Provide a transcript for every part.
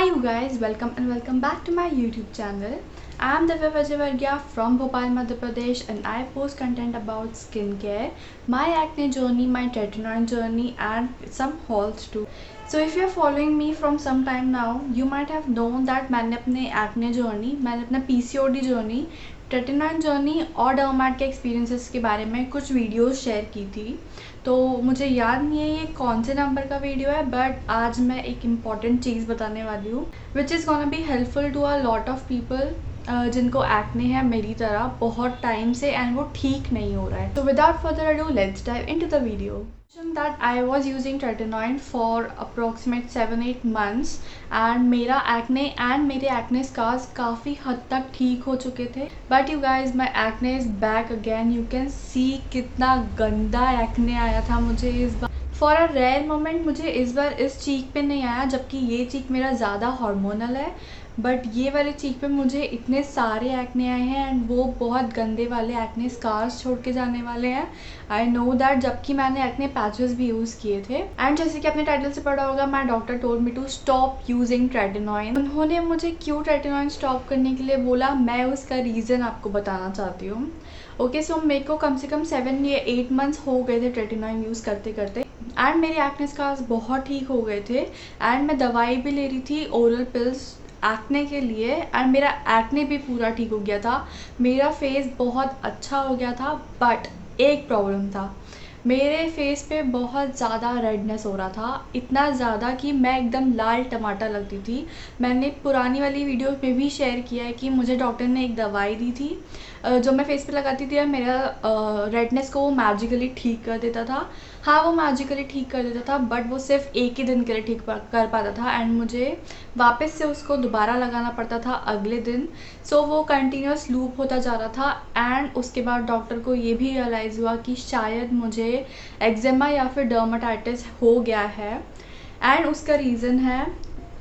Hi you guys, welcome back to my YouTube channel. I am Divya Vajravargya from Bhopal, Madhya Pradesh, and I post content about skincare, my acne journey, my tretinoin journey, and some hauls too. So if you are following me from some time now, you might have known that मैंने अपने acne journey, मैंने अपना PCOD journey, tretinoin journey और डर्माट के experiences के बारे में कुछ वीडियोस शेयर की थी। तो मुझे याद नहीं है ये कौन से नंबर का वीडियो है, बट आज मैं एक इम्पॉर्टेंट चीज़ बताने वाली हूँ which is gonna be helpful to a lot of people जिनको एक्ने है मेरी तरह बहुत टाइम से एंड वो ठीक नहीं हो रहा है। तो without further ado let's dive into the video. That I was using tretinoin for approximate 7-8 months and मेरा acne and मेरे acne scars काफ़ी हद तक ठीक हो चुके थे। But you guys, my acne is back again. You can see कितना गंदा acne आया था मुझे इस बार। फॉर अ रेयर मोमेंट मुझे इस बार इस चीक पे नहीं आया, जबकि ये चीक मेरा ज़्यादा हार्मोनल है, बट ये वाले चीक पे मुझे इतने सारे एक्ने आए हैं एंड वो बहुत गंदे वाले एक्ने स्कार्स छोड़ के जाने वाले हैं। आई नो दैट, जबकि मैंने एक्ने पैचेस भी यूज़ किए थे। एंड जैसे कि अपने टाइटल से पढ़ा होगा, my doctor told me to stop using tretinoin. उन्होंने मुझे क्यों ट्रेटिनॉइन स्टॉप करने के लिए बोला, मैं उसका रीज़न आपको बताना चाहती हूँ। ओके, सो मेरे को कम से कम 7 या 8 मंथ्स हो गए थे ट्रेटिनॉइन यूज़ करते करते एंड मेरे एक्ने स्कार्स बहुत ठीक हो गए थे एंड मैं दवाई भी ले रही थी, ओरल पिल्स एक्ने के लिए, एंड मेरा एक्ने भी पूरा ठीक हो गया था। मेरा फेस बहुत अच्छा हो गया था, बट एक प्रॉब्लम था, मेरे फेस पे बहुत ज़्यादा रेडनेस हो रहा था, इतना ज़्यादा कि मैं एकदम लाल टमाटर लगती थी। मैंने पुरानी वाली वीडियो में भी शेयर किया है कि मुझे डॉक्टर ने एक दवाई दी थी जो मैं फेस पे लगाती थी और मेरा रेडनेस को वो मैजिकली ठीक कर देता था। हाँ, वो मैजिकली ठीक कर देता था, बट वो सिर्फ एक ही दिन के लिए ठीक कर पाता था एंड मुझे वापस से उसको दोबारा लगाना पड़ता था अगले दिन। सो वो कंटिन्यूस लूप होता जा रहा था एंड उसके बाद डॉक्टर को ये भी रियलाइज़ हुआ कि शायद मुझे एक्जेमा या फिर डर्माटाइटिस हो गया है एंड उसका रीज़न है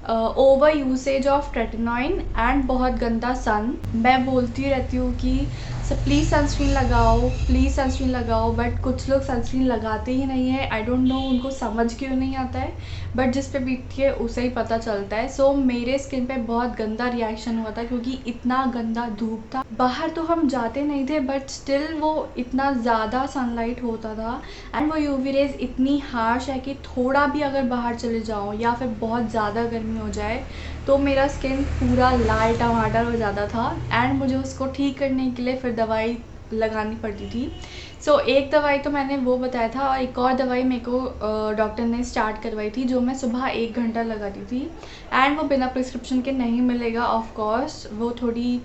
over usage of tretinoin and बहुत गंदा सन। मैं बोलती रहती हूँ कि प्लीज़ सनस्क्रीन लगाओ, प्लीज़ सनस्क्रीन लगाओ, बट कुछ लोग सनस्क्रीन लगाते ही नहीं है। आई डोंट नो उनको समझ क्यों नहीं आता है, बट जिस पे बीतती है उसे ही पता चलता है। सो मेरे स्किन पे बहुत गंदा रिएक्शन हुआ था क्योंकि इतना गंदा धूप था। बाहर तो हम जाते नहीं थे, बट स्टिल वो इतना ज़्यादा सनलाइट होता था एंड वो यूवी रेज इतनी हार्श है कि थोड़ा भी अगर बाहर चले जाओ या फिर बहुत ज़्यादा गर्मी हो जाए तो मेरा स्किन पूरा लाल टमाटर हो जाता था एंड मुझे उसको ठीक करने के लिए फिर दवाई लगानी पड़ती थी। सो एक दवाई तो मैंने वो बताया था और एक और दवाई मेरे को डॉक्टर ने स्टार्ट करवाई थी जो मैं सुबह 1 घंटा लगाती थी एंड वो बिना प्रिस्क्रिप्शन के नहीं मिलेगा। ऑफ कोर्स वो थोड़ी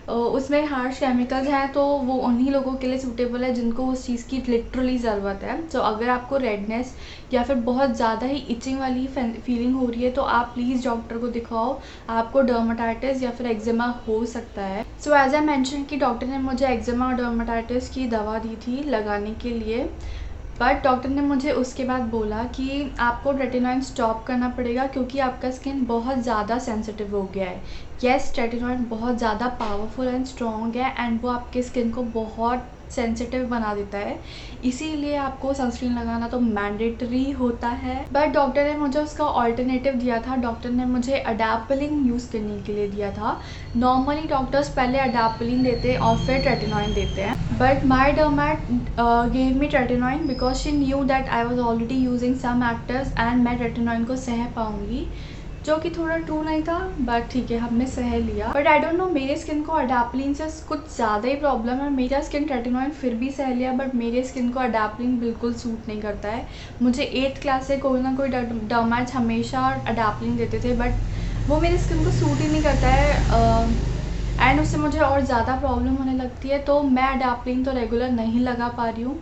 उसमें हार्श केमिकल्स हैं, तो वो उन्हीं लोगों के लिए सूटेबल है जिनको उस चीज़ की लिटरली ज़रूरत है। सो अगर आपको रेडनेस या फिर बहुत ज़्यादा ही इचिंग वाली फीलिंग हो रही है तो आप प्लीज़ डॉक्टर को दिखाओ, आपको डर्माटाइटिस या फिर एक्जिमा हो सकता है। सो एज आई मेंशन कि डॉक्टर ने मुझे एक्जिमा और डर्माटाइटिस की दवा दी थी लगाने के लिए, बट डॉक्टर ने मुझे उसके बाद बोला कि आपको ट्रेटिनॉइन स्टॉप करना पड़ेगा क्योंकि आपका स्किन बहुत ज़्यादा सेंसिटिव हो गया है। येस, ट्रेटिनॉइन बहुत ज़्यादा पावरफुल एंड स्ट्रॉन्ग है एंड वो आपके स्किन को बहुत सेंसिटिव बना देता है, इसीलिए आपको सनस्क्रीन लगाना तो मैंडेटरी होता है। बट डॉक्टर ने मुझे उसका ऑल्टरनेटिव दिया था, डॉक्टर ने मुझे अडाप्टलिन यूज़ करने के लिए दिया था। नॉर्मली डॉक्टर्स पहले अडाप्टलिन देते हैं और फिर ट्रेटिनॉइन देते हैं, but my dermat gave me tretinoin because she knew that I was already using some actives and मैं ट्रेटिनॉइन को सह पाऊँगी, जो कि थोड़ा ट्रू नहीं था, बट ठीक है, हमने सह लिया। बट आई डोंट नो, मेरे स्किन को अडाप्टलिन से कुछ ज़्यादा ही प्रॉब्लम है। मेरा स्किन ट्रेटिनॉइन फिर भी सह लिया, बट मेरे स्किन को अडाप्टलिन बिल्कुल सूट नहीं करता है। मुझे 8th क्लास से कोई ना कोई डर्मैट्स हमेशा अडाप्टलिन देते थे, बट वो मेरे स्किन को सूट ही नहीं करता है एंड उससे मुझे और ज़्यादा प्रॉब्लम होने लगती है। तो मैं अडाप्टलिन तो रेगुलर नहीं लगा पा रही हूँ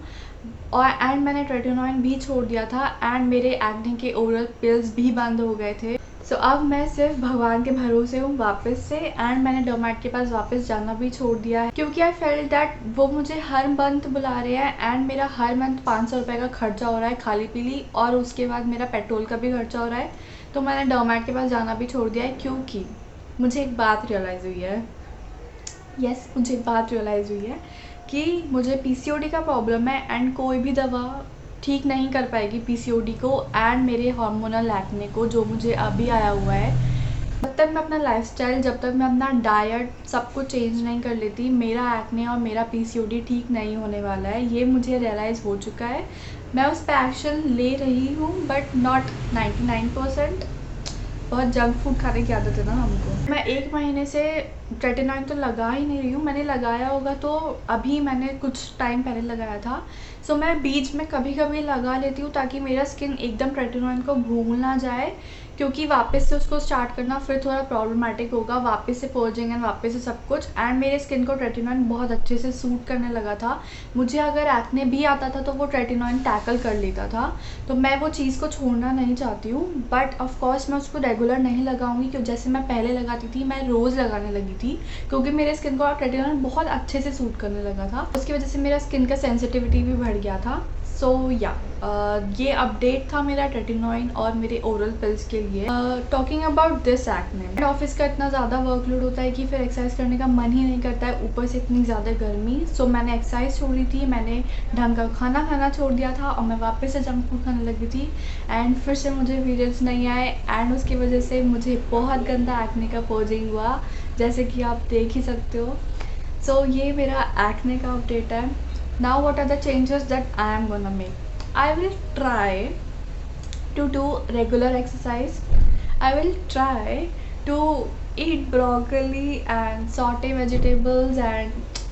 और एंड मैंने ट्रेटिनॉइन भी छोड़ दिया था एंड मेरे एक्ने के ओरल पिल्स भी बंद हो गए थे। सो अब मैं सिर्फ भगवान के भरोसे हूँ वापस से एंड मैंने डर्मैट के पास वापस जाना भी छोड़ दिया है क्योंकि आई फेल्ट दैट वो मुझे हर मंथ बुला रहे हैं एंड मेरा हर मंथ 500 रुपये का खर्चा हो रहा है खाली पीली, और उसके बाद मेरा पेट्रोल का भी खर्चा हो रहा है। तो मैंने डर्मैट के पास जाना भी छोड़ दिया है क्योंकि मुझे एक बात रियलाइज़ हुई है। यस, मुझे एक बात रियलाइज़ हुई है कि मुझे पीसीओडी का प्रॉब्लम है एंड कोई भी दवा ठीक नहीं कर पाएगी पीसीओडी को एंड मेरे हार्मोनल एक्ने को जो मुझे अभी आया हुआ है। तक मैं अपना लाइफस्टाइल, जब तक मैं अपना डाइट सब कुछ चेंज नहीं कर लेती, मेरा एक्ने और मेरा पीसीओडी ठीक नहीं होने वाला है। ये मुझे रियलाइज़ हो चुका है। मैं उस पर एक्शन ले रही हूँ बट नॉट 99%। बहुत जंक फूड खाने की आदत है ना हमको। मैं 1 महीने से ट्रेटिनॉइन तो लगा ही नहीं रही हूँ। मैंने लगाया होगा तो अभी मैंने कुछ टाइम पहले लगाया था। सो मैं बीच में कभी कभी लगा लेती हूँ ताकि मेरा स्किन एकदम ट्रेटिनॉइन को भूल ना जाए, क्योंकि वापस से उसको स्टार्ट करना फिर थोड़ा प्रॉब्लमेटिक होगा, वापस से पोजिंग एंड वापस से सब कुछ। एंड मेरे स्किन को ट्रेटिनॉइन बहुत अच्छे से सूट करने लगा था। मुझे अगर एक्ने भी आता था तो वो ट्रेटिनॉइन टैकल कर लेता था। तो मैं वो चीज़ को छोड़ना नहीं चाहती हूँ, बट ऑफकोर्स मैं उसको रेगुलर नहीं लगाऊंगी, क्योंकि जैसे मैं पहले लगाती थी मैं रोज़ लगाने लगी थी, क्योंकि मेरे स्किन को ट्रेटिनॉइन बहुत अच्छे से सूट करने लगा था। उसकी वजह से मेरा स्किन का सेंसिटिविटी भी बढ़ गया था। सो ये अपडेट था मेरा ट्रेटिनॉइन और मेरे ओरल पिल्स के लिए। Talking about this acne, office का इतना ज़्यादा वर्कलोड होता है कि फिर एक्सरसाइज करने का मन ही नहीं करता है, ऊपर से इतनी ज़्यादा गर्मी। सो मैंने एक्सरसाइज छोड़ी थी, मैंने ढंग का खाना खाना छोड़ दिया था और मैं वापस से जंक फूड खाने लगी थी। एंड फिर से मुझे पीरियड्स नहीं आए एंड उसकी वजह से मुझे बहुत गंदा एक्ने का पोजिंग हुआ, जैसे कि आप देख ही सकते हो। सो ये मेरा एक्ने का अपडेट है। Now what are the changes that I am gonna make? I will try to do regular exercise. I will try to eat broccoli and saute vegetables and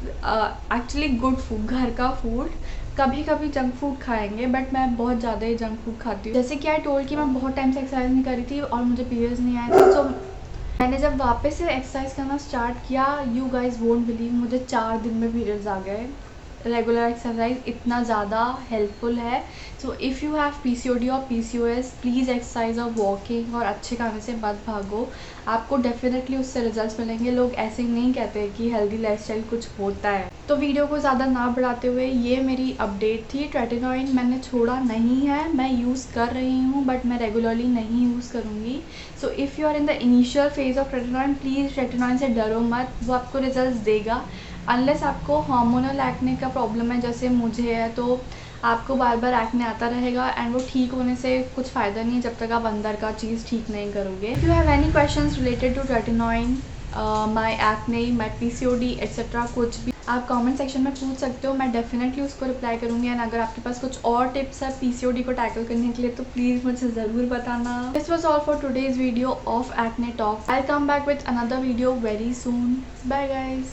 actually good food, घर का food। कभी कभी junk food खाएंगे but मैं बहुत ज़्यादा ही junk food खाती हूँ। जैसे कि आई टोल्ड कि मैं बहुत टाइम से एक्सरसाइज नहीं करी थी और मुझे पीरियड्स नहीं आए थे। सो मैंने जब वापस से एक्सरसाइज करना स्टार्ट किया, यू गाइज वोंट बिलीव, मुझे 4 दिन में पीरियड्स आ गए। रेगुलर एक्सरसाइज इतना ज़्यादा हेल्पफुल है। सो इफ़ यू हैव पीसीओडी और पीसीओएस, प्लीज़ एक्सरसाइज और वॉकिंग और अच्छे खाने से मत भागो, आपको डेफिनेटली उससे रिजल्ट्स मिलेंगे। लोग ऐसे ही नहीं कहते कि हेल्दी लाइफस्टाइल कुछ होता है। तो वीडियो को ज़्यादा ना बढ़ाते हुए ये मेरी अपडेट थी। ट्रेटिनॉइन मैंने छोड़ा नहीं है, मैं यूज़ कर रही हूँ बट मैं रेगुलरली नहीं यूज़ करूँगी। So if you are in the initial phase of tretinoin, please tretinoin से डरो मत, वो आपको रिजल्ट देगा। अनलेस आपको हार्मोनल एक्ने का प्रॉब्लम है जैसे मुझे है, तो आपको बार बार एक्ने आता रहेगा एंड वो ठीक होने से कुछ फ़ायदा नहीं है जब तक आप अंदर का चीज़ ठीक नहीं करोगे। If you have any questions related to tretinoin, my acne, my PCOD etcetera, कुछ भी आप कमेंट सेक्शन में पूछ सकते हो, मैं डेफिनेटली उसको रिप्लाई करूँगी। एंड अगर आपके पास कुछ और टिप्स है पीसीओडी को टैकल करने के लिए तो प्लीज़ मुझे ज़रूर बताना। This was all for today's video of acne talk. I come back with another video very soon. Bye guys.